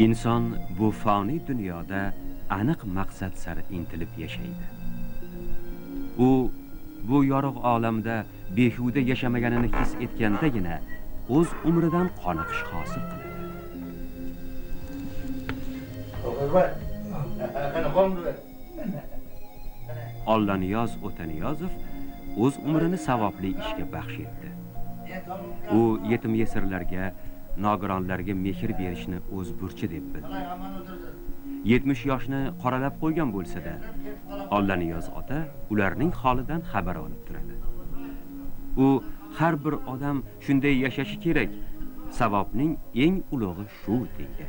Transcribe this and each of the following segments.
İnson bu fani dunyoda aniq maqsad sari intilib yashaydi. U bu yorug' olamda behuda yashamaganini his etgandagina o'z umridan qoniqish hosil qiladi. Ollaniyoz O'taniyozov o'z umrini savobli ishga baxsh etdi. U yetim yesirlarga, nogironlarga mehr berishni o'z burchi deb bildi. 70 yoshni qoralab qo'ygan bo'lsa-da, Ollaniyoz ota ularning holidan xabar olib turadi. U har bir odam shunday yashashi kerak, savobning eng ulug'i shu deydi.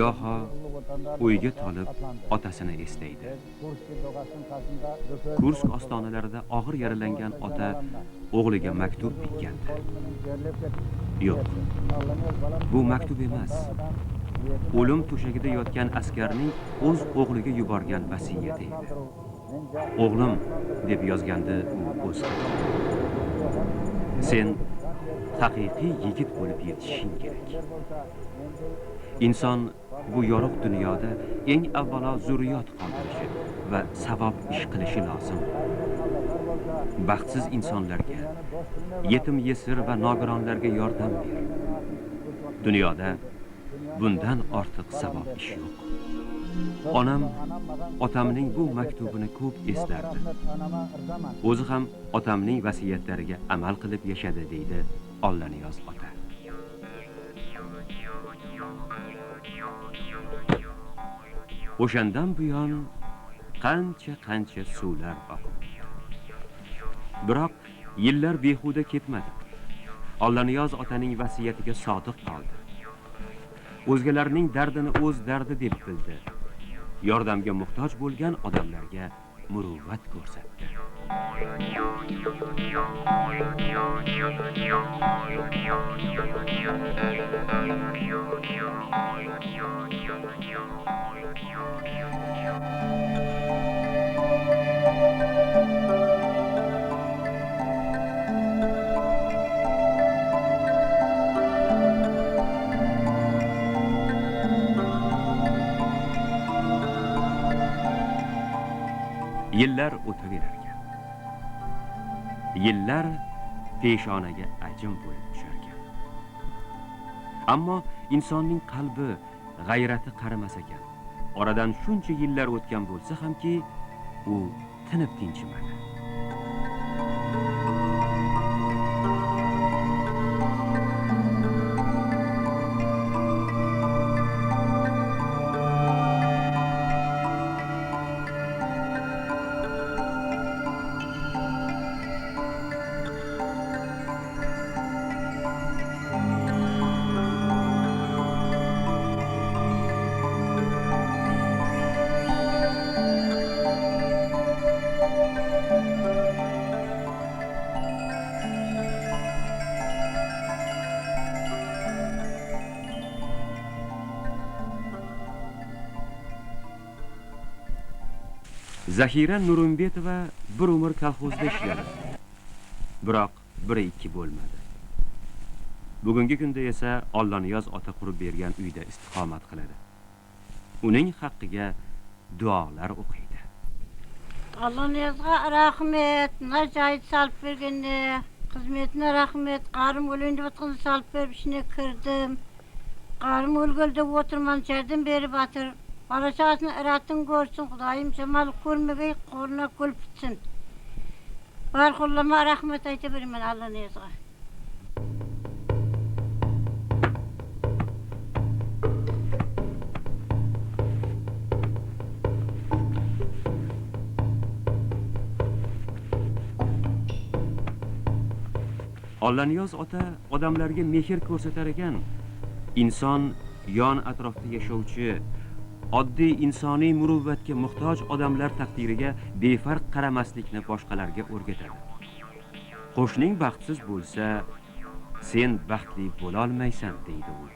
Goho o'yga tolib otasini eslaydi. Kursk ostonalarida og'ir yaralangan ota o'g'liga maktub bitgandi. Yo'q, bu maktub emas. O'lim to'shagida yotgan askarning o'z o'g'liga yuborgan vasiyati edi. O'g'lim deb yozgandi u o'z xatida. Sen haqiqiy yigit bo'lib yetishing kerak. Inson bu yorug' dunyoda eng avvalo zurriyot qoldirishi va savob ish qilishi lozim. Baxtsiz insonlarga, yetim yesir va nogironlarga yordam ber. Dunyoda bundan ortiq savob ish yo'q. Onam otamning bu maktubini ko'p eslardi. O'zi ham otamning vasiyatlariga amal qilib yashadi deydi Ollaniyoz ota. O'shandan buyon qancha suvlar oqib. Biroq yillar behuda ketmadi. Ollaniyoz otaning vasiyatiga sodiq qoldi. O'zgalarning dardini o'z dardi deb bildi. Yordamga muhtoj bo'lgan odamlarga muruvvat ko'rsatdi. Yillar o'taverar ekan. Yillar peshonaga ajin bo'lib tusharkan. Ammo insonning qalbi, g'ayrati qarimas ekan. Oradan shuncha yillar o'tgan bo'lsa hamki, u tinib tinchimadi. Zahira Nurimbetova bir umr kolxozda ishladi. Biroq 1-2 bo'lmadi. Bugungi kunda esa Ollaniyoz ota qurib bergan uyda istiqomat qiladi. Uning haqqiga duolar o'qiydi. Allaniyozga rahmet, najayt salib bergende, xizmetine rahmet, qarım o'lindi o'tqinni salib berishine kirdim. Qarım o'lgildi o'tirman içeriden beri batır. Balaşasını eratın görsün, Xudayım cemal көрмегей, qoruna gül bitsin. Barkullama rahmet ayta berimen Allaniyozga. Ollaniyoz ota odamlarga mehr ko'rsatar ekan, inson yon atrofda yashovchi, oddiy insoniy muruvvatga muhtoj odamlar taqdiriga befarq qaramaslikni boshqalarga o'rgatadi. Qo'shning baxtsiz bo'lsa, sen baxtli bo'la olmaysan, deydi u.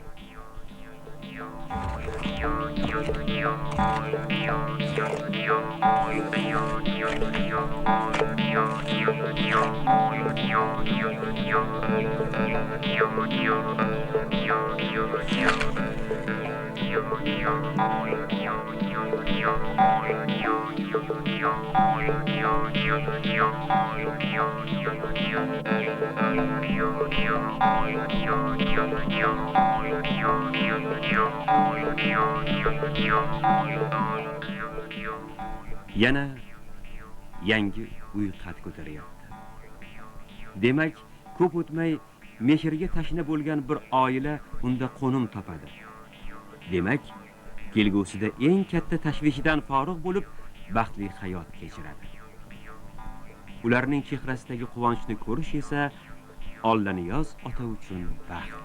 Yana yangi uy qad ko'taryapti. Demak, ko'p o'tmay mehrga tashna bo'lgan bir oila unda qo'nim topadi. Demak, kelgusida eng katta tashvishdan forig' bo'lib, baxtli hayot kechiradi. Ularning chehrasidagi quvonchni ko'rish esa Ollaniyoz ota uchun baxt.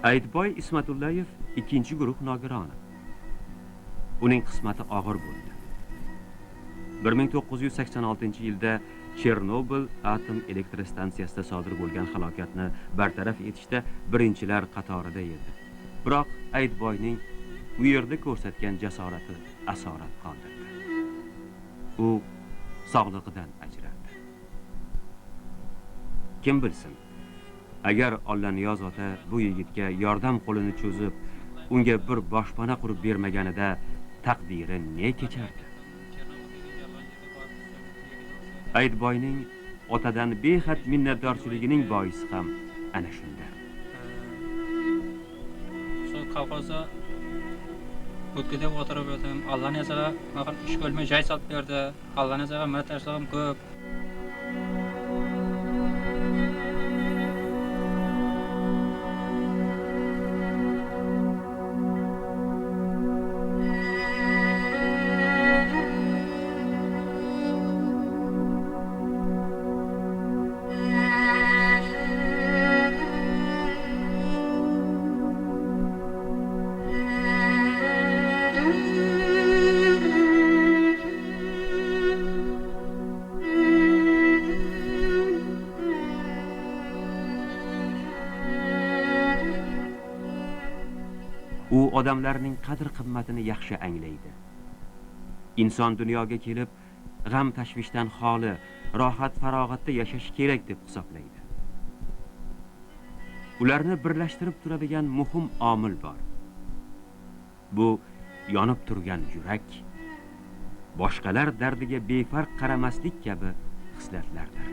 Aytboy Ismatullayev ikkinchi guruh nogironi. Uning qismati og'ir bo'ldi. 1986-yilda Chernobil atom elektr stansiyasida sodir bo'lgan halokatni bartaraf etishda birinchilar qatorida edi. Biroq Aytboyning u yerda ko'rsatgan jasorati asorat qoldirdi. U sog'lig'idan ajraldi. Kim bilsin, agar Ollaniyoz ota bu yigitga yordam qo'lini cho'zib, unga bir boshpana qurib bermaganida taqdiri ne kechardi? Aytboyning otadan behad minnatdorchiligining boisi ham ana shunda. Shu kolxozda o'tkazib o'tirib edim. Alloh nazara maqam ish bo'lmay joy solib berdi. Alloh nazara minnatdorchiligim ko'p. U odamlarning qadr-qimmatini yaxshi anglaydi. Inson dunyoga kelib, g'am tashvishdan xoli, rohat farog'atda yashash kerak deb hisoblaydi. Ularni birlashtirib turadigan muhim omil bor. Bu yonib turgan yurak, boshqalar dardiga befarq qaramaslik kabi xislatlardir.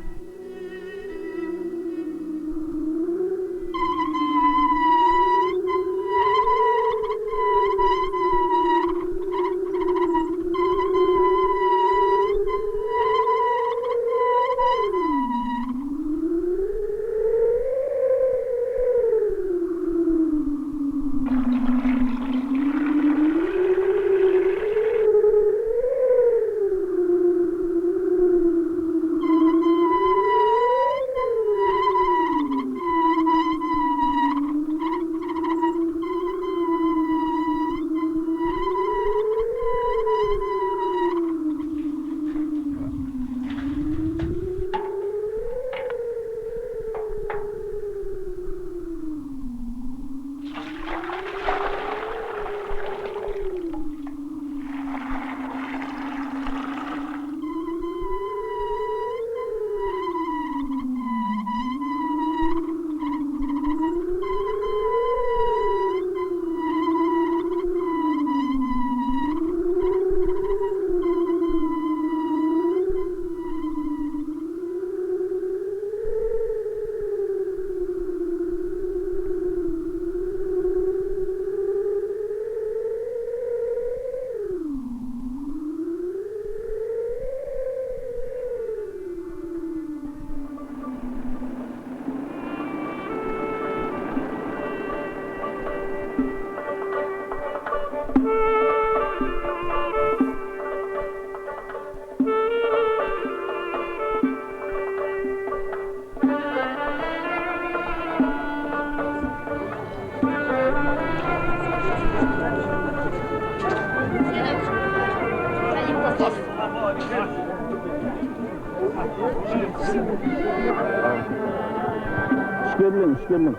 Şükürlüm.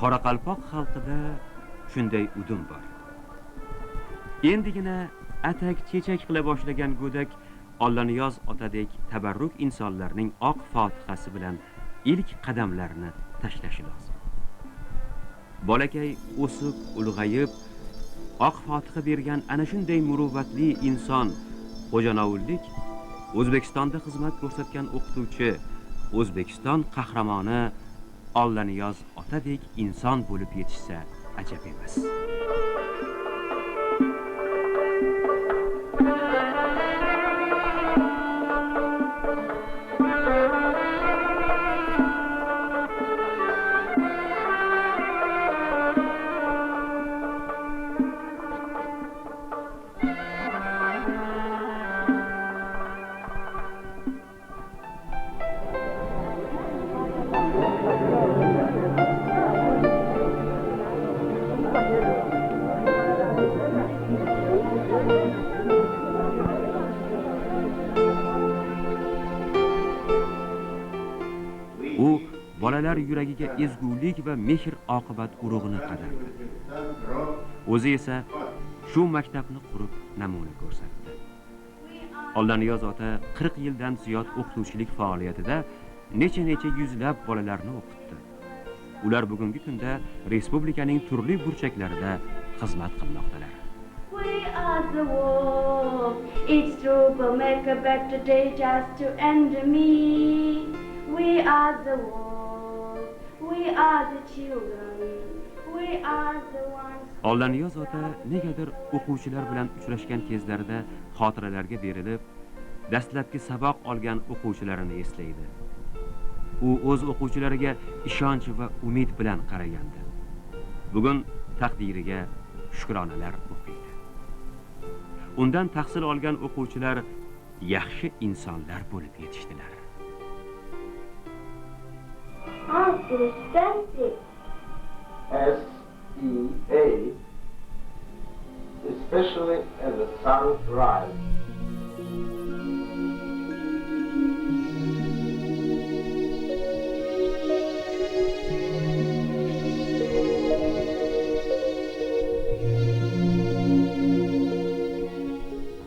Qoraqalpoq xalqida shunday udum bor. Endigina atak-chechak qila boshlagan go'dak Ollaniyoz otadek tabarruk insonlarning oq fotihasi bilan ilk qadamlarini tashlashi lozim. Bolakay o'sib, ulg'ayib, oq fotiha bergan ana shunday muruvvatli inson, Xo'janovullik, O'zbekistonda xizmat ko'rsatgan o'qituvchi, O'zbekiston qahramoni Ollaniyoz otadek inson bo'lib yetishsa ajab emas. o'quvchilar yuragiga ezgulik va mehr oqibat urug'ini qadardi. O'zi esa shu maktabni qurib namuna ko'rsatdi. Ollaniyoz ota 40 yildan ziyod o'qituvchilik faoliyatida necha yuzlab bolalarni o'qitdi. Ular bugungi kunda respublikaning turli burchaklarida xizmat qilmoqdalar. We are the wolves, each troop will make a better day just to end me. We are the wolves, we are the children, we are the ones. Ollaniyoz ota negadir o'quvchilar bilan uchrashgan kezlarida xotiralarga berilib, dastlabki saboq olgan o'quvchilarini eslaydi. U o'z o'quvchilariga ishonch va umid bilan qaragandi. Bugun taqdiriga shukronalar o'qiydi. Undan tahsil olgan o'quvchilar yaxshi insonlar bo'lib yetishdilar. SEA, especially as the sun rises.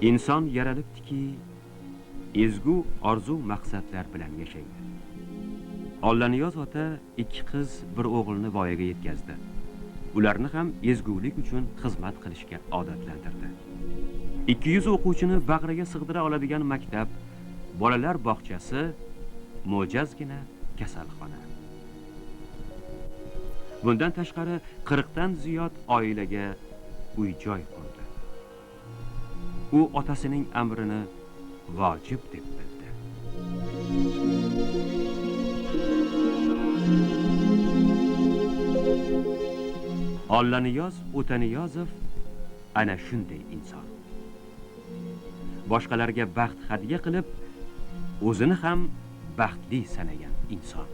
Inson yaralibdiki, ezgu orzu maqsadlar bilan yashaydi. Ollaniyoz ota 2 qiz, 1 o'g'ilni voyaga yetkazdi. Ularni ham ezgulik uchun xizmat qilishga odatlantirdi. 200 o'quvchini bag'riga sig'dira oladigan maktab, bolalar bog'chasi, mo'jazgina kasalxona. Bundan tashqari 40 dan ziyod oilaga uy-joy qurdi. U otasining amrini vojib deb bildi. Ollaniyoz O'taniyozov ana shunday inson. Boshqalarga baxt hadya qilib, o'zini ham baxtli sanagan inson.